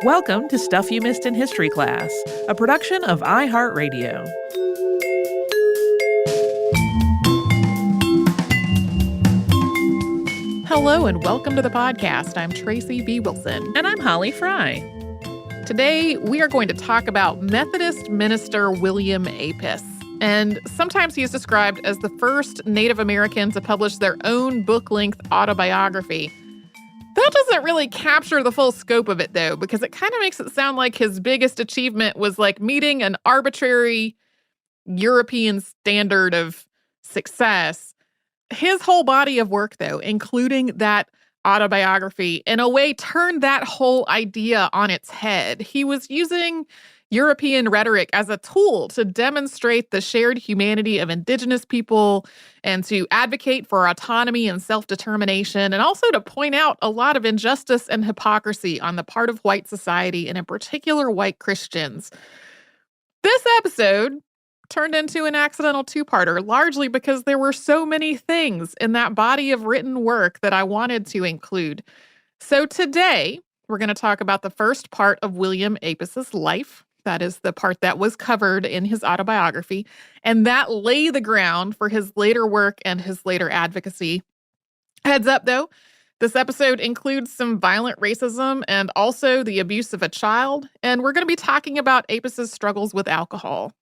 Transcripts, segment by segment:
Welcome to Stuff You Missed in History Class, a production of iHeartRadio. Hello and welcome to the podcast. I'm Tracy B. Wilson. And I'm Holly Fry. Today, we are going to talk about Methodist minister William Apess. And sometimes he is described as the first Native American to publish their own book-length autobiography. That doesn't really capture the full scope of it, though, because it kind of makes it sound like his biggest achievement was like meeting an arbitrary European standard of success. His whole body of work, though, including that autobiography, in a way turned that whole idea on its head. He was using European rhetoric as a tool to demonstrate the shared humanity of Indigenous people and to advocate for autonomy and self-determination, and also to point out a lot of injustice and hypocrisy on the part of white society, and in particular white Christians. This episode turned into an accidental two-parter, largely because there were so many things in that body of written work that I wanted to include. So today, we're going to talk about the first part of William Apess's life. That is the part that was covered in his autobiography, and that lay the ground for his later work and his later advocacy. Heads up, though, this episode includes some violent racism and also the abuse of a child, and we're going to be talking about Apess's struggles with alcohol.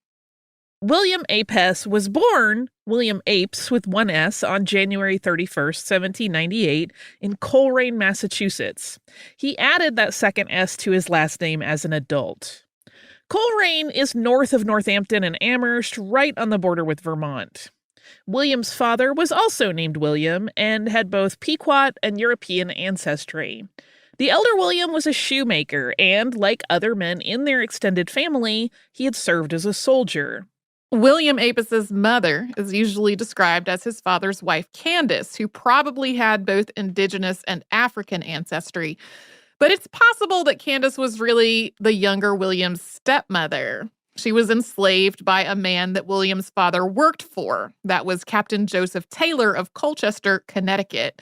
William Apess was born William Apes with one S on January 31st, 1798 in Coleraine, Massachusetts. He added that second S to his last name as an adult. Coleraine is north of Northampton and Amherst, right on the border with Vermont. William's father was also named William and had both Pequot and European ancestry. The elder William was a shoemaker and, like other men in their extended family, he had served as a soldier. William Apess's mother is usually described as his father's wife, Candace, who probably had both Indigenous and African ancestry. But it's possible that Candace was really the younger William's stepmother. She was enslaved by a man that William's father worked for. That was Captain Joseph Taylor of Colchester, Connecticut.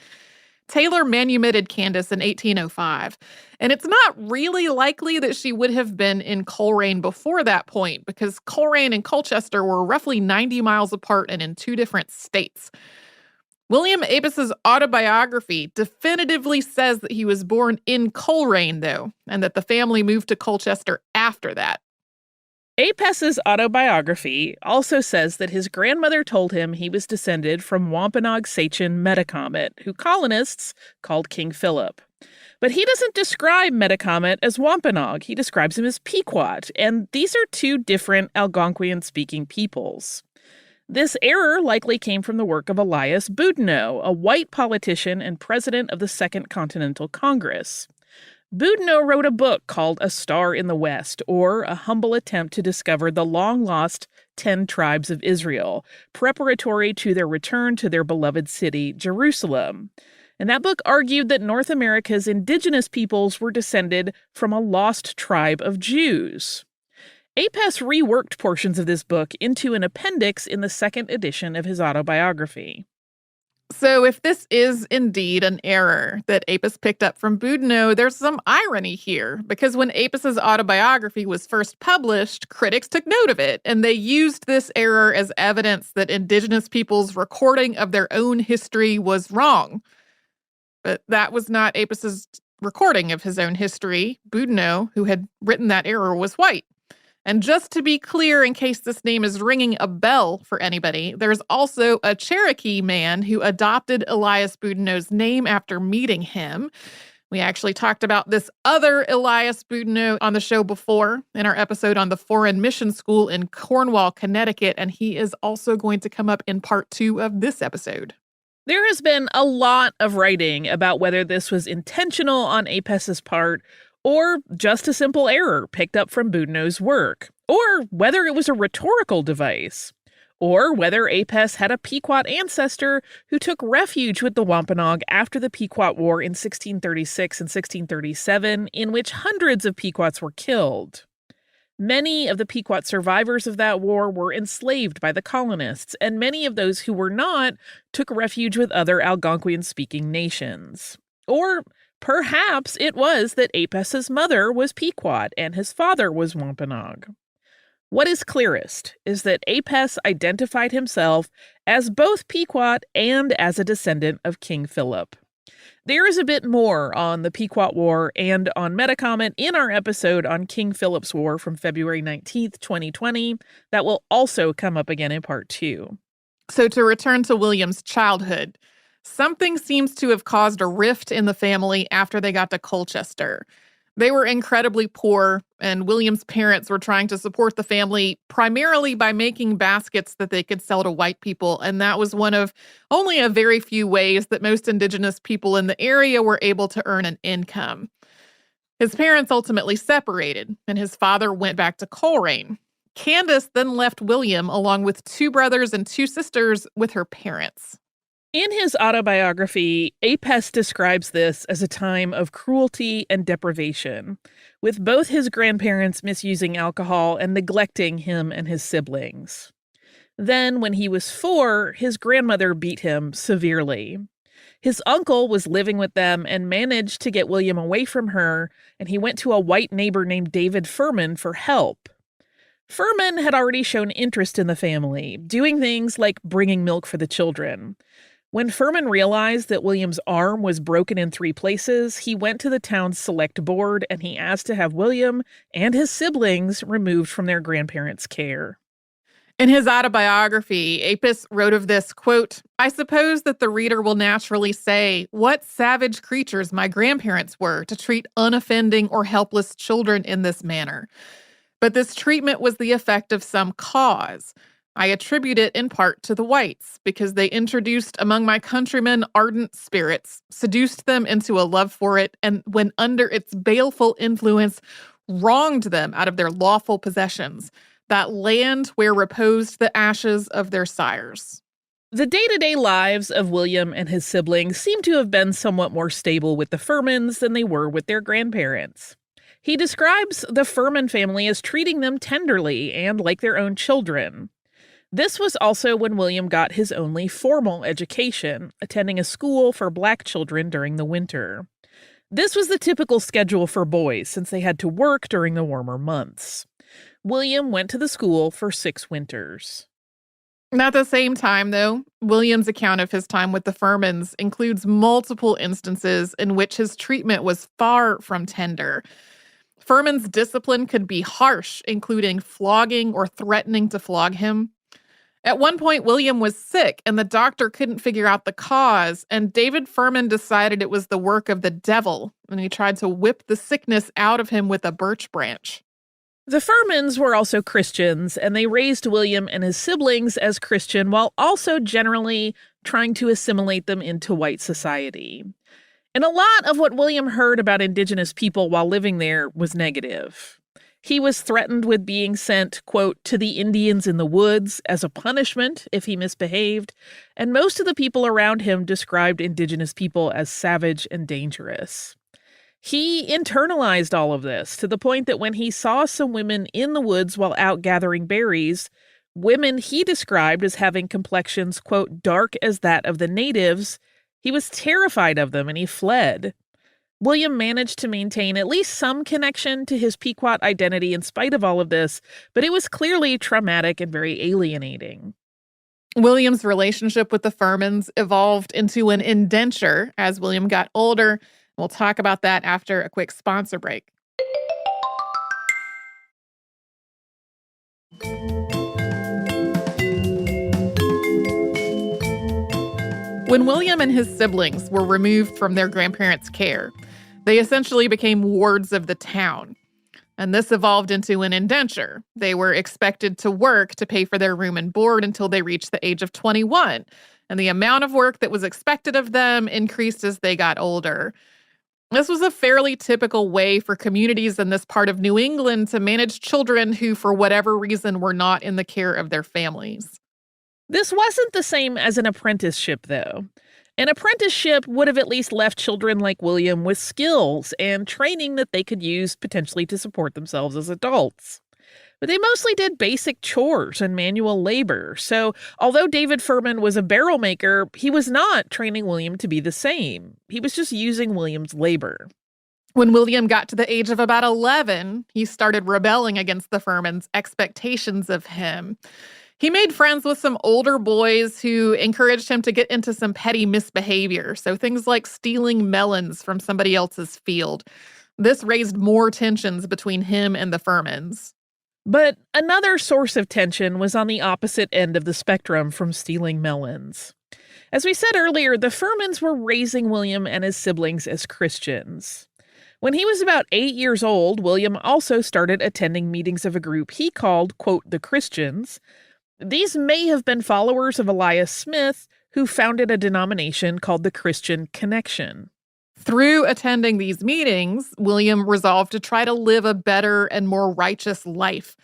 Taylor manumitted Candace in 1805, and it's not really likely that she would have been in Coleraine before that point, because Coleraine and Colchester were roughly 90 miles apart and in two different states. William Apess's autobiography definitively says that he was born in Coleraine, though, and that the family moved to Colchester after that. Apess's autobiography also says that his grandmother told him he was descended from Wampanoag Sachem Metacomet, who colonists called King Philip. But he doesn't describe Metacomet as Wampanoag. He describes him as Pequot, and these are two different Algonquian-speaking peoples. This error likely came from the work of Elias Boudinot, a white politician and president of the Second Continental Congress. Boudinot wrote a book called A Star in the West, or A Humble Attempt to Discover the Long-Lost 10 Tribes of Israel, preparatory to their return to their beloved city, Jerusalem. And that book argued that North America's indigenous peoples were descended from a lost tribe of Jews. Apess reworked portions of this book into an appendix in the second edition of his autobiography. So if this is indeed an error that Apess picked up from Boudinot, there's some irony here, because when Apess's autobiography was first published, critics took note of it, and they used this error as evidence that Indigenous people's recording of their own history was wrong. But that was not Apess's recording of his own history. Boudinot, who had written that error, was white. And just to be clear, in case this name is ringing a bell for anybody, there's also a Cherokee man who adopted Elias Boudinot's name after meeting him. We actually talked about this other Elias Boudinot on the show before in our episode on the Foreign Mission School in Cornwall, Connecticut, and he is also going to come up in part 2 of this episode. There has been a lot of writing about whether this was intentional on Apess's part or just a simple error picked up from Boudinot's work, or whether it was a rhetorical device, or whether Apess had a Pequot ancestor who took refuge with the Wampanoag after the Pequot War in 1636 and 1637, in which hundreds of Pequots were killed. Many of the Pequot survivors of that war were enslaved by the colonists, and many of those who were not took refuge with other Algonquian-speaking nations. Or Perhaps it was that Apess's mother was Pequot and his father was Wampanoag. What is clearest is that Apess identified himself as both Pequot and as a descendant of King Philip. There is a bit more on the Pequot War and on Metacomet in our episode on King Philip's War from February 19th, 2020, that will also come up again in part 2. So to return to William's childhood, something seems to have caused a rift in the family after they got to Colchester. They were incredibly poor, and William's parents were trying to support the family primarily by making baskets that they could sell to white people, and that was one of only a very few ways that most Indigenous people in the area were able to earn an income. His parents ultimately separated, and his father went back to Coleraine. Candace then left William along with 2 brothers and 2 sisters with her parents. In his autobiography, Apess describes this as a time of cruelty and deprivation, with both his grandparents misusing alcohol and neglecting him and his siblings. Then, when he was 4, his grandmother beat him severely. His uncle was living with them and managed to get William away from her, and he went to a white neighbor named David Furman for help. Furman had already shown interest in the family, doing things like bringing milk for the children. When Furman realized that William's arm was broken in 3 places, he went to the town's select board and he asked to have William and his siblings removed from their grandparents' care. In his autobiography, Apess wrote of this, quote, "I suppose that the reader will naturally say, what savage creatures my grandparents were to treat unoffending or helpless children in this manner. But this treatment was the effect of some cause. I attribute it in part to the whites, because they introduced among my countrymen ardent spirits, seduced them into a love for it, and when under its baleful influence, wronged them out of their lawful possessions, that land where reposed the ashes of their sires." The day-to-day lives of William and his siblings seem to have been somewhat more stable with the Furmans than they were with their grandparents. He describes the Furman family as treating them tenderly and like their own children. This was also when William got his only formal education, attending a school for black children during the winter. This was the typical schedule for boys since they had to work during the warmer months. William went to the school for 6 winters. At the same time, though, William's account of his time with the Furmans includes multiple instances in which his treatment was far from tender. Furman's discipline could be harsh, including flogging or threatening to flog him. At one point, William was sick, and the doctor couldn't figure out the cause, and David Furman decided it was the work of the devil, and he tried to whip the sickness out of him with a birch branch. The Furmans were also Christians, and they raised William and his siblings as Christian while also generally trying to assimilate them into white society. And a lot of what William heard about Indigenous people while living there was negative. He was threatened with being sent, quote, to the Indians in the woods as a punishment if he misbehaved, and most of the people around him described Indigenous people as savage and dangerous. He internalized all of this to the point that when he saw some women in the woods while out gathering berries, women he described as having complexions, quote, dark as that of the natives, he was terrified of them and he fled. William managed to maintain at least some connection to his Pequot identity in spite of all of this, but it was clearly traumatic and very alienating. William's relationship with the Furmans evolved into an indenture as William got older. We'll talk about that after a quick sponsor break. When William and his siblings were removed from their grandparents' care, they essentially became wards of the town. And this evolved into an indenture. They were expected to work to pay for their room and board until they reached the age of 21. And the amount of work that was expected of them increased as they got older. This was a fairly typical way for communities in this part of New England to manage children who, for whatever reason, were not in the care of their families. This wasn't the same as an apprenticeship, though. An apprenticeship would have at least left children like William with skills and training that they could use potentially to support themselves as adults. But they mostly did basic chores and manual labor. So, although David Furman was a barrel maker, he was not training William to be the same. He was just using William's labor. When William got to the age of about 11, he started rebelling against the Furmans' expectations of him. He made friends with some older boys who encouraged him to get into some petty misbehavior, so things like stealing melons from somebody else's field. This raised more tensions between him and the Furmans. But another source of tension was on the opposite end of the spectrum from stealing melons. As we said earlier, the Furmans were raising William and his siblings as Christians. When he was about 8 years old, William also started attending meetings of a group he called, quote, the Christians. These may have been followers of Elias Smith, who founded a denomination called the Christian Connection. Through attending these meetings, William resolved to try to live a better and more righteous life.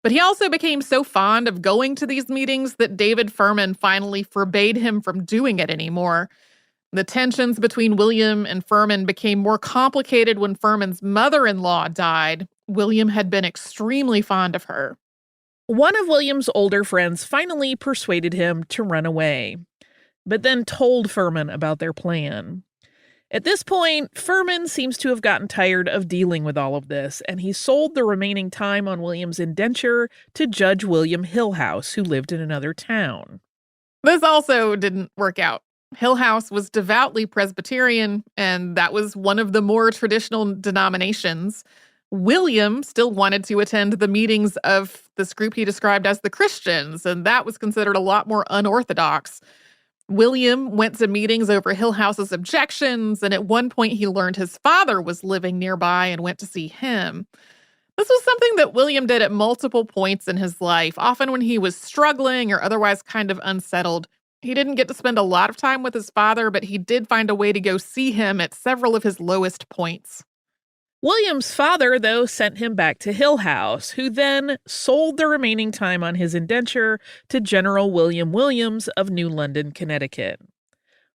But he also became so fond of going to these meetings that David Furman finally forbade him from doing it anymore. The tensions between William and Furman became more complicated when Furman's mother-in-law died. William had been extremely fond of her. One of William's older friends finally persuaded him to run away, but then told Furman about their plan. At this point, Furman seems to have gotten tired of dealing with all of this, and he sold the remaining time on William's indenture to Judge William Hillhouse, who lived in another town. This also didn't work out. Hillhouse was devoutly Presbyterian, and that was one of the more traditional denominations. William still wanted to attend the meetings of this group he described as the Christians, and that was considered a lot more unorthodox. William went to meetings over Hillhouse's objections, and at one point he learned his father was living nearby and went to see him. This was something that William did at multiple points in his life, often when he was struggling or otherwise kind of unsettled. He didn't get to spend a lot of time with his father, but he did find a way to go see him at several of his lowest points. William's father, though, sent him back to Hillhouse, who then sold the remaining time on his indenture to General William Williams of New London, Connecticut.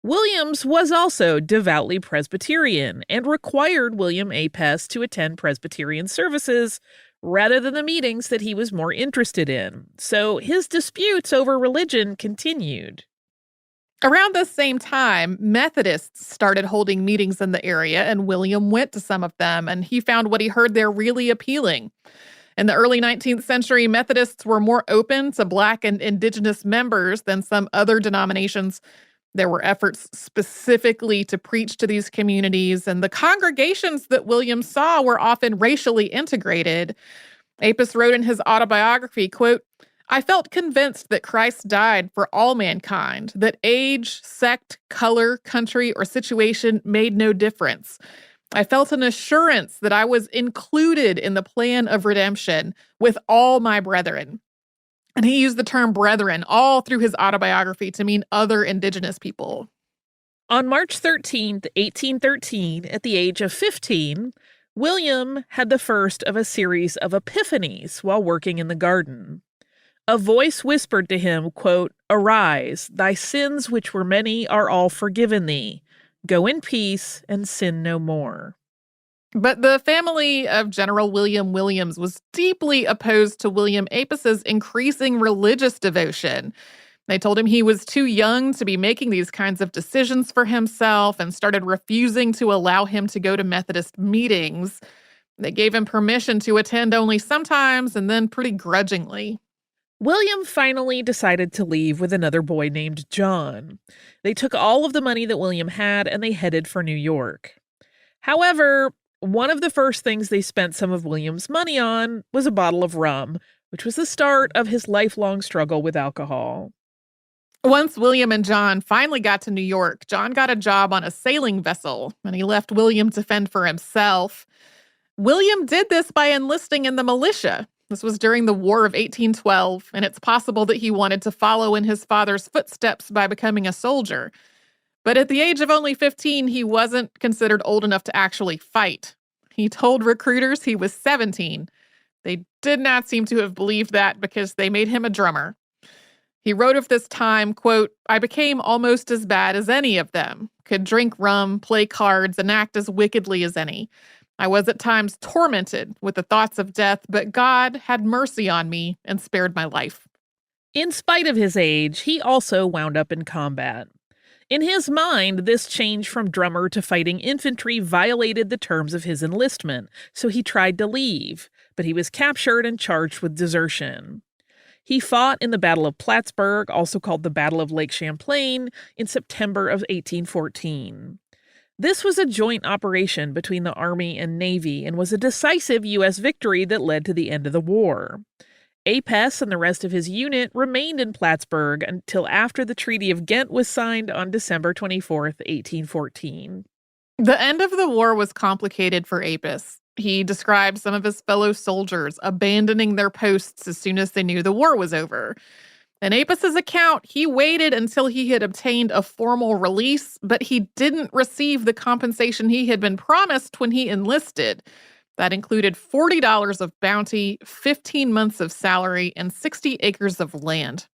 Williams was also devoutly Presbyterian and required William Apess to attend Presbyterian services rather than the meetings that he was more interested in. So his disputes over religion continued. Around the same time, Methodists started holding meetings in the area, and William went to some of them, and he found what he heard there really appealing. In the early 19th century, Methodists were more open to Black and Indigenous members than some other denominations. There were efforts specifically to preach to these communities, and the congregations that William saw were often racially integrated. Apess wrote in his autobiography, quote, I felt convinced that Christ died for all mankind, that age, sect, color, country, or situation made no difference. I felt an assurance that I was included in the plan of redemption with all my brethren. And he used the term brethren all through his autobiography to mean other Indigenous people. On March 13th, 1813, at the age of 15, William had the first of a series of epiphanies while working in the garden. A voice whispered to him, quote, Arise, thy sins which were many are all forgiven thee. Go in peace and sin no more. But the family of General William Williams was deeply opposed to William Apess's increasing religious devotion. They told him he was too young to be making these kinds of decisions for himself and started refusing to allow him to go to Methodist meetings. They gave him permission to attend only sometimes and then pretty grudgingly. William finally decided to leave with another boy named John. They took all of the money that William had and they headed for New York. However, one of the first things they spent some of William's money on was a bottle of rum, which was the start of his lifelong struggle with alcohol. Once William and John finally got to New York, John got a job on a sailing vessel, and he left William to fend for himself. William did this by enlisting in the militia. This was during the War of 1812, and it's possible that he wanted to follow in his father's footsteps by becoming a soldier. But at the age of only 15, he wasn't considered old enough to actually fight. He told recruiters he was 17. They did not seem to have believed that because they made him a drummer. He wrote of this time, quote, I became almost as bad as any of them, could drink rum, play cards, and act as wickedly as any. I was at times tormented with the thoughts of death, but God had mercy on me and spared my life. In spite of his age, he also wound up in combat. In his mind, this change from drummer to fighting infantry violated the terms of his enlistment, so he tried to leave, but he was captured and charged with desertion. He fought in the Battle of Plattsburgh, also called the Battle of Lake Champlain, in September of 1814. This was a joint operation between the Army and Navy and was a decisive U.S. victory that led to the end of the war. Apess and the rest of his unit remained in Plattsburgh until after the Treaty of Ghent was signed on December 24, 1814. The end of the war was complicated for Apess. He described some of his fellow soldiers abandoning their posts as soon as they knew the war was over. In Apess's account, he waited until he had obtained a formal release, but he didn't receive the compensation he had been promised when he enlisted. That included $40 of bounty, 15 months of salary, and 60 acres of land.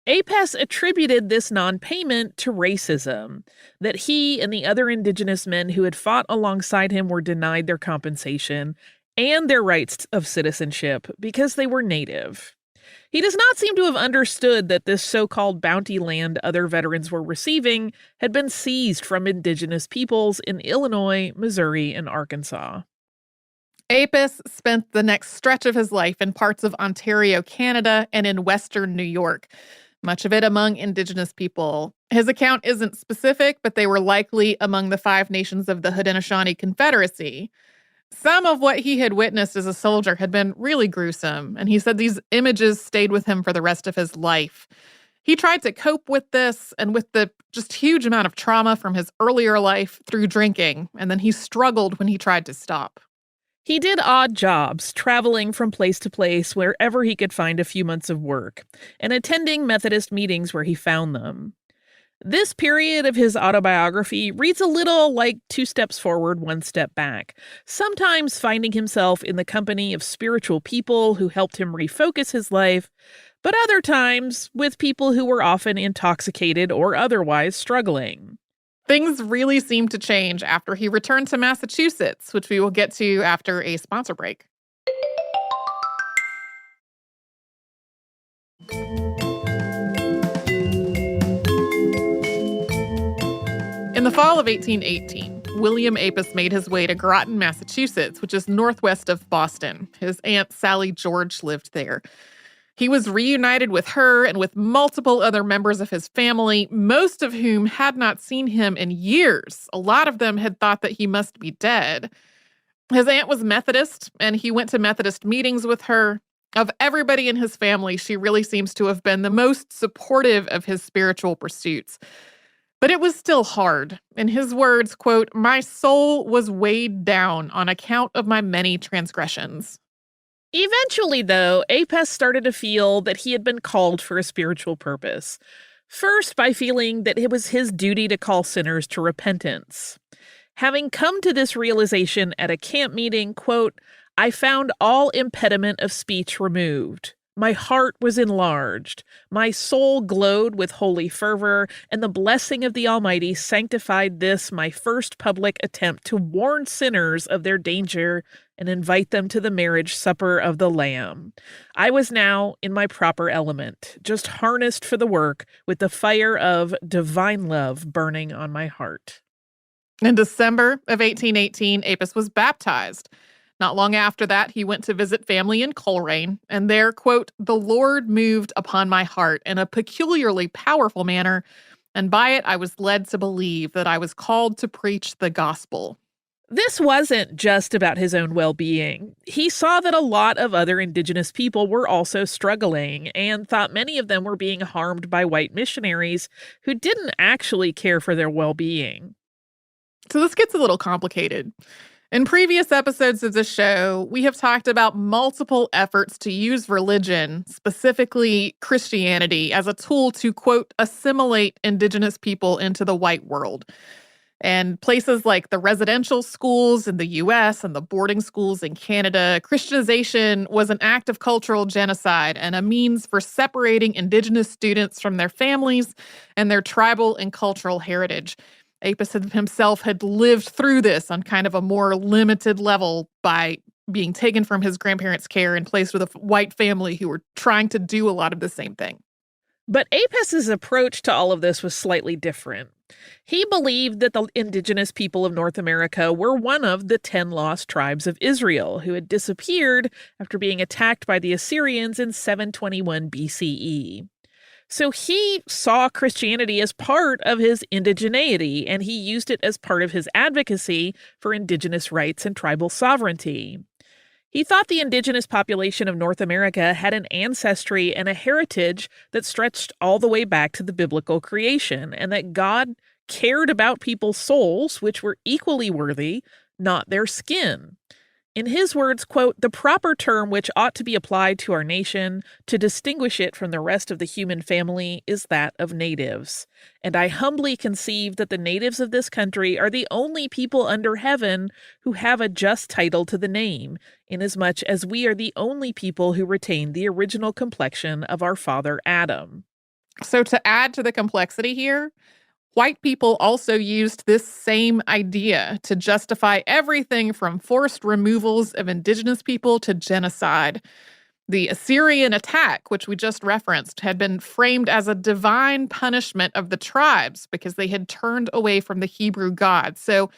Apess attributed this non-payment to racism, that he and the other Indigenous men who had fought alongside him were denied their compensation and their rights of citizenship because they were Native. He does not seem to have understood that this so-called bounty land other veterans were receiving had been seized from Indigenous peoples in Illinois, Missouri, and Arkansas. Apess spent the next stretch of his life in parts of Ontario, Canada, and in Western New York, much of it among Indigenous people. His account isn't specific, but they were likely among the 5 nations of the Haudenosaunee Confederacy. Some of what he had witnessed as a soldier had been really gruesome, and he said these images stayed with him for the rest of his life. He tried to cope with this and with the just huge amount of trauma from his earlier life through drinking, and then he struggled when he tried to stop. He did odd jobs, traveling from place to place wherever he could find a few months of work, and attending Methodist meetings where he found them. This period of his autobiography reads a little like 2 steps forward, 1 step back, sometimes finding himself in the company of spiritual people who helped him refocus his life, but other times with people who were often intoxicated or otherwise struggling. Things really seemed to change after he returned to Massachusetts, which we will get to after a sponsor break. In the fall of 1818, William Apess made his way to Groton, Massachusetts, which is northwest of Boston. His aunt Sally George lived there. He was reunited with her and with multiple other members of his family, most of whom had not seen him in years. A lot of them had thought that he must be dead. His aunt was Methodist, and he went to Methodist meetings with her. Of everybody in his family, she really seems to have been the most supportive of his spiritual pursuits. But it was still hard. In his words, quote, "My soul was weighed down on account of my many transgressions." Eventually, though, Apess started to feel that he had been called for a spiritual purpose. First, by feeling that it was his duty to call sinners to repentance. Having come to this realization at a camp meeting, quote, "I found all impediment of speech removed. My heart was enlarged. My soul glowed with holy fervor, and the blessing of the Almighty sanctified this, my first public attempt to warn sinners of their danger and invite them to the marriage supper of the Lamb. I was now in my proper element, just harnessed for the work with the fire of divine love burning on my heart." In December of 1818, Apess was baptized. Not long after that, he went to visit family in Coleraine, and there, quote, "The Lord moved upon my heart in a peculiarly powerful manner, and by it I was led to believe that I was called to preach the gospel." This wasn't just about his own well-being. He saw that a lot of other Indigenous people were also struggling and thought many of them were being harmed by white missionaries who didn't actually care for their well-being. So this gets a little complicated. In previous episodes of the show, we have talked about multiple efforts to use religion, specifically Christianity, as a tool to, quote, assimilate Indigenous people into the white world. And places like the residential schools in the US and the boarding schools in Canada, Christianization was an act of cultural genocide and a means for separating Indigenous students from their families and their tribal and cultural heritage. Apess himself had lived through this on kind of a more limited level by being taken from his grandparents' care and placed with a white family who were trying to do a lot of the same thing. But Apess's approach to all of this was slightly different. He believed that the indigenous people of North America were one of the 10 lost tribes of Israel who had disappeared after being attacked by the Assyrians in 721 BCE. So he saw Christianity as part of his indigeneity, and he used it as part of his advocacy for indigenous rights and tribal sovereignty. He thought the indigenous population of North America had an ancestry and a heritage that stretched all the way back to the biblical creation, and that God cared about people's souls, which were equally worthy, not their skin. In his words, quote, "The proper term which ought to be applied to our nation to distinguish it from the rest of the human family is that of natives. And I humbly conceive that the natives of this country are the only people under heaven who have a just title to the name, inasmuch as we are the only people who retain the original complexion of our father Adam." So to add to the complexity here, white people also used this same idea to justify everything from forced removals of indigenous people to genocide. The Assyrian attack, which we just referenced, had been framed as a divine punishment of the tribes because they had turned away from the Hebrew God. So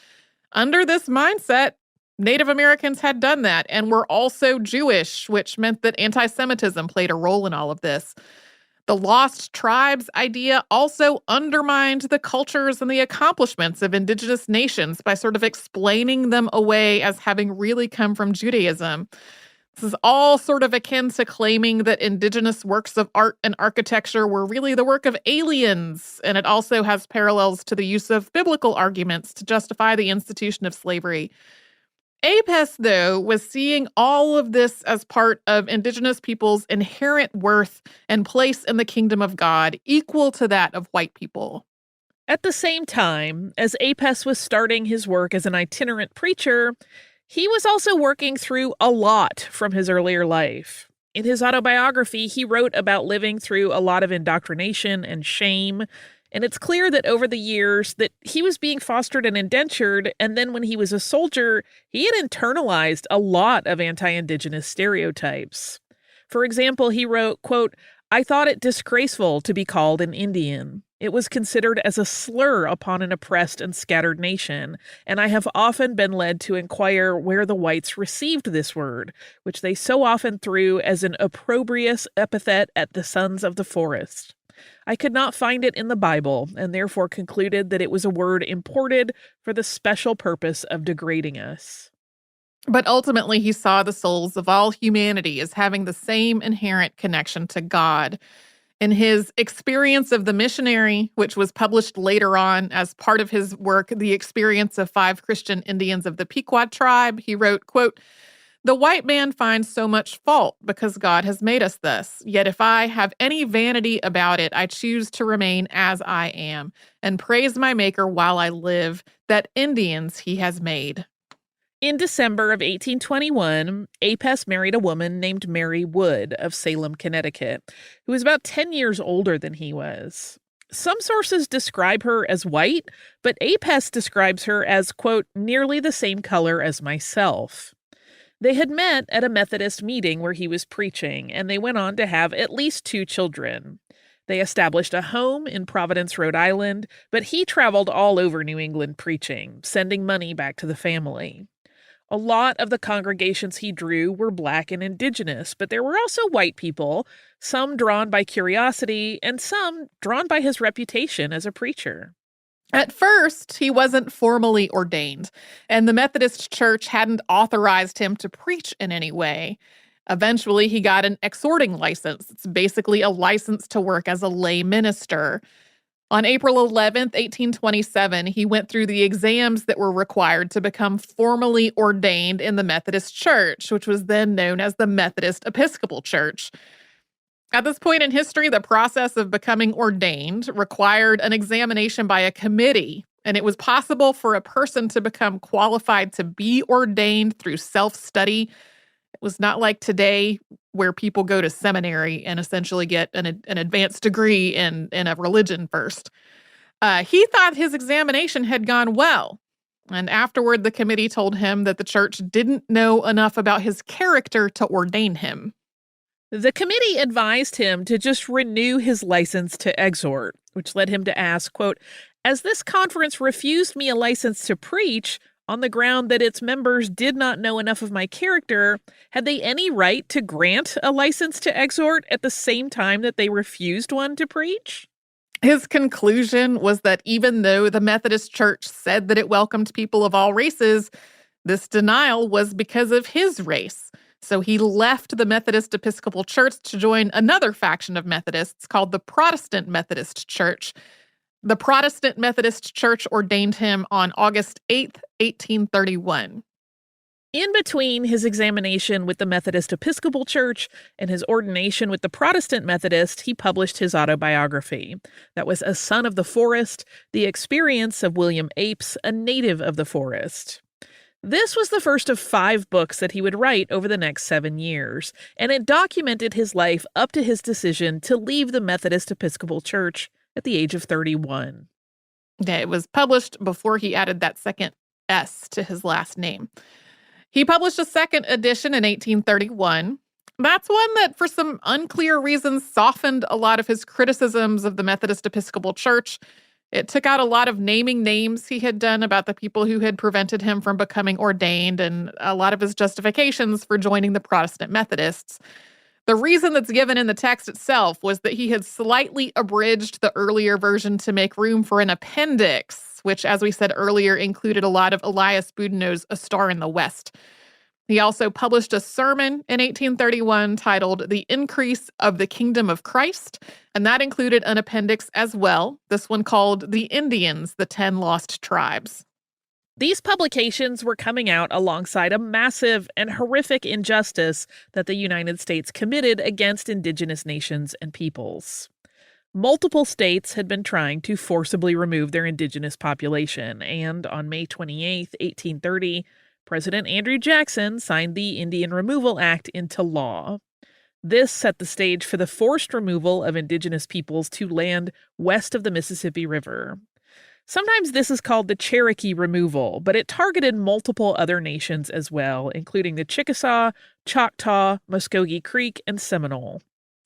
under this mindset, Native Americans had done that and were also Jewish, which meant that anti-Semitism played a role in all of this. The lost tribes idea also undermined the cultures and the accomplishments of indigenous nations by sort of explaining them away as having really come from Judaism. This is all sort of akin to claiming that indigenous works of art and architecture were really the work of aliens, and it also has parallels to the use of biblical arguments to justify the institution of slavery. Apess, though, was seeing all of this as part of indigenous people's inherent worth and place in the kingdom of God, equal to that of white people. At the same time, as Apess was starting his work as an itinerant preacher, he was also working through a lot from his earlier life. In his autobiography, he wrote about living through a lot of indoctrination and shame, and it's clear that over the years that he was being fostered and indentured, and then when he was a soldier, he had internalized a lot of anti-indigenous stereotypes. For example, he wrote, quote, "I thought it disgraceful to be called an Indian. It was considered as a slur upon an oppressed and scattered nation, and I have often been led to inquire where the whites received this word, which they so often threw as an opprobrious epithet at the sons of the forest. I could not find it in the Bible, and therefore concluded that it was a word imported for the special purpose of degrading us." But ultimately, he saw the souls of all humanity as having the same inherent connection to God. In his Experience of the Missionary, which was published later on as part of his work, The Experience of 5 Christian Indians of the Pequot Tribe, he wrote, quote, "The white man finds so much fault because God has made us thus. Yet if I have any vanity about it, I choose to remain as I am and praise my Maker while I live, that Indians he has made." In December of 1821, Apess married a woman named Mary Wood of Salem, Connecticut, who was about 10 years older than he was. Some sources describe her as white, but Apess describes her as, quote, "nearly the same color as myself." They had met at a Methodist meeting where he was preaching, and they went on to have at least 2 children. They established a home in Providence, Rhode Island, but he traveled all over New England preaching, sending money back to the family. A lot of the congregations he drew were Black and Indigenous, but there were also white people, some drawn by curiosity and some drawn by his reputation as a preacher. At first, he wasn't formally ordained, and the Methodist Church hadn't authorized him to preach in any way. Eventually, he got an exhorting license. It's basically a license to work as a lay minister. On April 11th, 1827, he went through the exams that were required to become formally ordained in the Methodist Church, which was then known as the Methodist Episcopal Church. At this point in history, the process of becoming ordained required an examination by a committee, and it was possible for a person to become qualified to be ordained through self-study. It was not like today where people go to seminary and essentially get an advanced degree in a religion first. He thought his examination had gone well. And afterward, the committee told him that the church didn't know enough about his character to ordain him. The committee advised him to just renew his license to exhort, which led him to ask, quote, "As this conference refused me a license to preach on the ground that its members did not know enough of my character, had they any right to grant a license to exhort at the same time that they refused one to preach?" His conclusion was that even though the Methodist Church said that it welcomed people of all races, this denial was because of his race. So he left the Methodist Episcopal Church to join another faction of Methodists called the Protestant Methodist Church. The Protestant Methodist Church ordained him on August 8th, 1831. In between his examination with the Methodist Episcopal Church and his ordination with the Protestant Methodist, he published his autobiography. That was A Son of the Forest, the experience of William Apess, a native of the forest. This was the first of 5 books that he would write over the next 7 years, and it documented his life up to his decision to leave the Methodist Episcopal Church at the age of 31. Yeah, it was published before he added that second S to his last name. He published a second edition in 1831. That's one that, for some unclear reasons, softened a lot of his criticisms of the Methodist Episcopal Church. It took out a lot of naming names he had done about the people who had prevented him from becoming ordained and a lot of his justifications for joining the Protestant Methodists. The reason that's given in the text itself was that he had slightly abridged the earlier version to make room for an appendix, which, as we said earlier, included a lot of Elias Boudinot's A Star in the West. He also published a sermon in 1831 titled The Increase of the Kingdom of Christ, and that included an appendix as well, this one called The Indians, the 10 Lost Tribes. These publications were coming out alongside a massive and horrific injustice that the United States committed against Indigenous nations and peoples. Multiple states had been trying to forcibly remove their Indigenous population, and on May 28, 1830, President Andrew Jackson signed the Indian Removal Act into law. This set the stage for the forced removal of Indigenous peoples to land west of the Mississippi River. Sometimes this is called the Cherokee removal, but it targeted multiple other nations as well, including the Chickasaw, Choctaw, Muskogee Creek, and Seminole.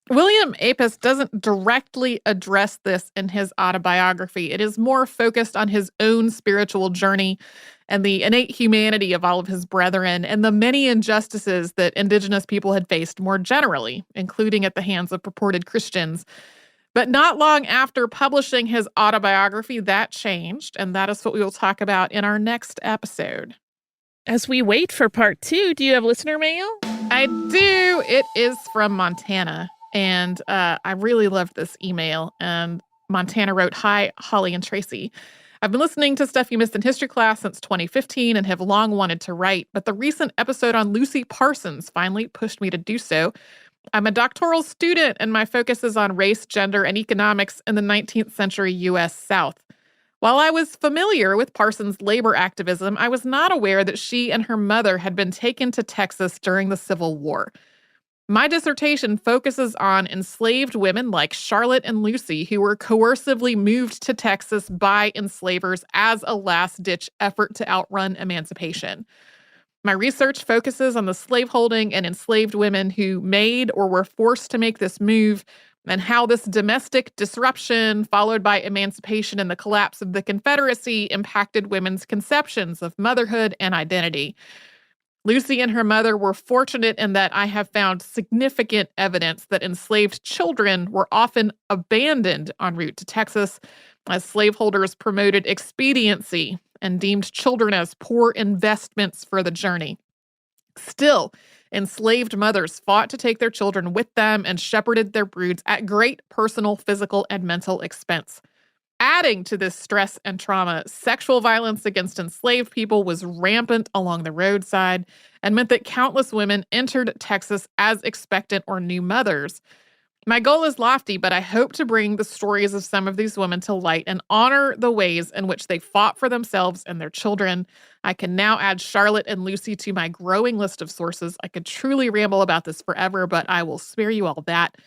William Apess doesn't directly address this in his autobiography. It is more focused on his own spiritual journey and the innate humanity of all of his brethren and the many injustices that Indigenous people had faced more generally, including at the hands of purported Christians. But not long after publishing his autobiography, that changed, and that is what we will talk about in our next episode. As we wait for part 2, do you have listener mail? I do. It is from Montana. And I really loved this email. And Montana wrote, "Hi, Holly and Tracy. I've been listening to Stuff You Missed in History class since 2015 and have long wanted to write, but the recent episode on Lucy Parsons finally pushed me to do so. I'm a doctoral student, and my focus is on race, gender, and economics in the 19th century U.S. South. While I was familiar with Parsons' labor activism, I was not aware that she and her mother had been taken to Texas during the Civil War. My dissertation focuses on enslaved women like Charlotte and Lucy who were coercively moved to Texas by enslavers as a last-ditch effort to outrun emancipation. My research focuses on the slaveholding and enslaved women who made or were forced to make this move and how this domestic disruption, followed by emancipation and the collapse of the Confederacy, impacted women's conceptions of motherhood and identity. Lucy and her mother were fortunate in that I have found significant evidence that enslaved children were often abandoned en route to Texas as slaveholders promoted expediency and deemed children as poor investments for the journey. Still, enslaved mothers fought to take their children with them and shepherded their broods at great personal, physical, and mental expense. Adding to this stress and trauma, sexual violence against enslaved people was rampant along the roadside and meant that countless women entered Texas as expectant or new mothers. My goal is lofty, but I hope to bring the stories of some of these women to light and honor the ways in which they fought for themselves and their children. I can now add Charlotte and Lucy to my growing list of sources. I could truly ramble about this forever, but I will spare you all that.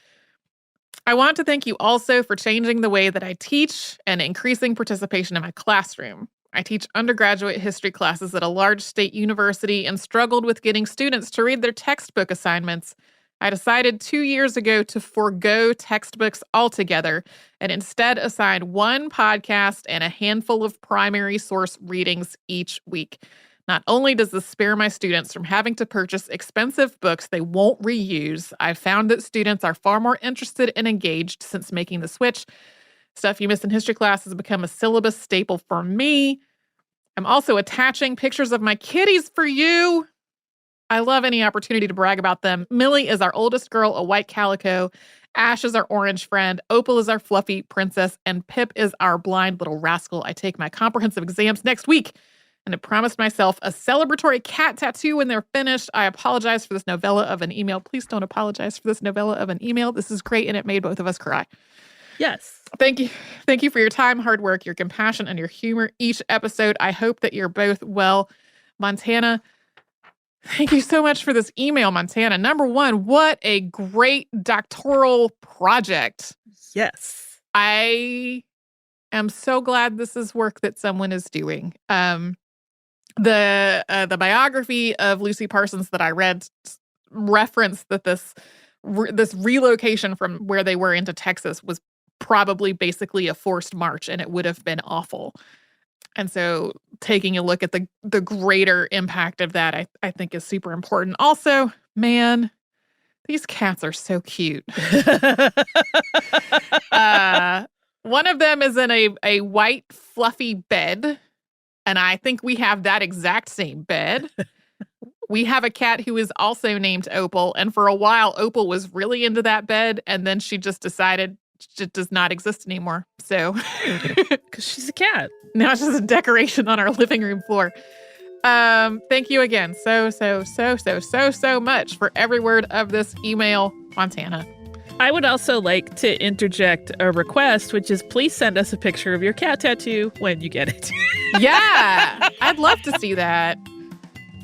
I want to thank you also for changing the way that I teach and increasing participation in my classroom. I teach undergraduate history classes at a large state university and struggled with getting students to read their textbook assignments. I decided 2 years ago to forego textbooks altogether and instead assign one podcast and a handful of primary source readings each week. Not only does this spare my students from having to purchase expensive books they won't reuse, I've found that students are far more interested and engaged since making the switch. Stuff You Missed in History class has become a syllabus staple for me. I'm also attaching pictures of my kitties for you. I love any opportunity to brag about them. Millie is our oldest girl, a white calico. Ash is our orange friend. Opal is our fluffy princess. And Pip is our blind little rascal. I take my comprehensive exams next week and I promised myself a celebratory cat tattoo when they're finished. I apologize for this novella of an email. Please don't apologize for this novella of an email. This is great, and it made both of us cry. Yes. Thank you. Thank you for your time, hard work, your compassion, and your humor each episode. I hope that you're both well. Montana, thank you so much for this email, Montana. Number one, what a great doctoral project. Yes. I am so glad this is work that someone is doing. The biography of Lucy Parsons that I read referenced that this relocation from where they were into Texas was probably basically a forced march, and it would have been awful. And so taking a look at the greater impact of that, I think is super important. Also, man, these cats are so cute. One of them is in a white, fluffy bed, and I think we have that exact same bed. We have a cat who is also named Opal, and for a while, Opal was really into that bed, and then she just decided it does not exist anymore. So, because she's a cat. Now it's just a decoration on our living room floor. Thank you again so much for every word of this email, Montana. I would also like to interject a request, which is please send us a picture of your cat tattoo when you get it. Yeah, I'd love to see that.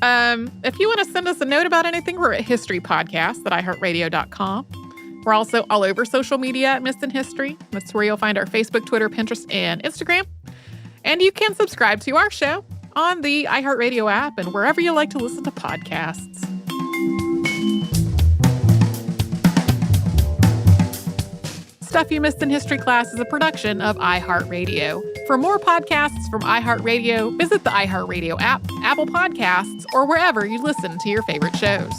If you want to send us a note about anything, we're at historypodcast@iheartradio.com. We're also all over social media at Missed in History. That's where you'll find our Facebook, Twitter, Pinterest, and Instagram. And you can subscribe to our show on the iHeartRadio app and wherever you like to listen to podcasts. Stuff You Missed in History class is a production of iHeartRadio. For more podcasts from iHeartRadio, visit the iHeartRadio app, Apple Podcasts, or wherever you listen to your favorite shows.